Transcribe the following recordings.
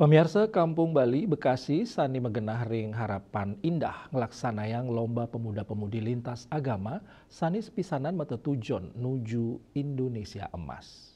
Pemirsa Kampung Bali, Bekasi, Sani Megenah Ring Harapan Indah ngelaksanayang lomba pemuda-pemudi lintas agama Sani sepisanan mata tujon nuju Indonesia Emas.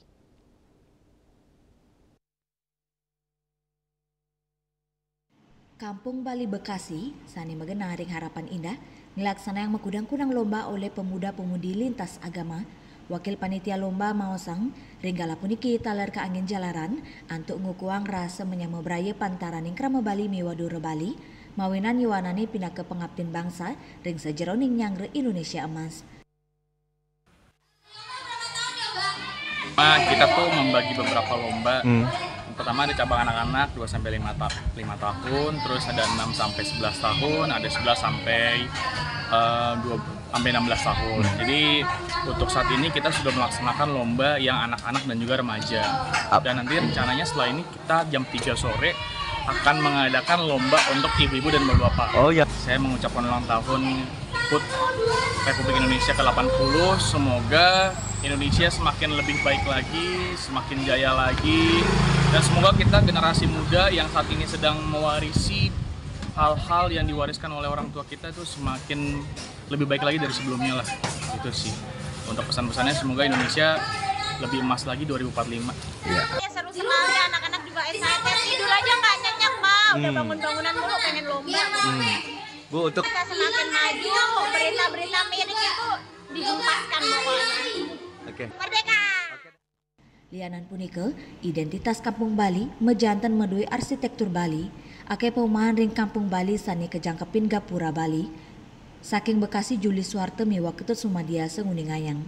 Kampung Bali Bekasi, Sani Megenah Ring Harapan Indah ngelaksanayang makudang-kudang lomba oleh pemuda-pemudi lintas agama. Wakil panitia lomba Maosang, Ringgala puniki talar ke angin jalaran, untuk ngukuang rasa menyama beraya pantaraning krama Bali miwadura Bali, mawinan yuwanani pindah ke pengabdin bangsa, ring sejeroning nyangre Indonesia Emas. Kita tuh membagi beberapa lomba. Pertama ada cabang anak-anak 2-5 tahun, terus ada 6-11 tahun, ada 11 sampai 16 tahun. Jadi untuk saat ini kita sudah melaksanakan lomba yang anak-anak dan juga remaja. Dan nanti rencananya setelah ini kita jam 3 sore akan mengadakan lomba untuk ibu-ibu dan bapak-bapak. Oh ya. Saya mengucapkan ulang tahun HUT Republik Indonesia ke-80. Semoga Indonesia semakin lebih baik lagi, semakin jaya lagi. Dan semoga kita generasi muda yang saat ini sedang mewarisi hal-hal yang diwariskan oleh orang tua kita itu semakin lebih baik lagi dari sebelumnya lah. Itu sih. Untuk pesan-pesannya semoga Indonesia lebih emas lagi 2045. Ya, seru sekali, anak-anak juga excited. Tidur aja nggak nyenyak, Mbak. Udah bangun-bangunan mulu pengen lomba. Bu, untuk kita semakin maju, berita-berita miring itu dihempaskan pokoknya. Oke. Merdeka! Lianan punike, identitas Kampung Bali mejantan medui arsitektur Bali, ake perumahan ring Kampung Bali sani kejangkepin Gapura Bali. Saking Bekasi Juli Suwarte miwa ketut Sumadia Senguningayang.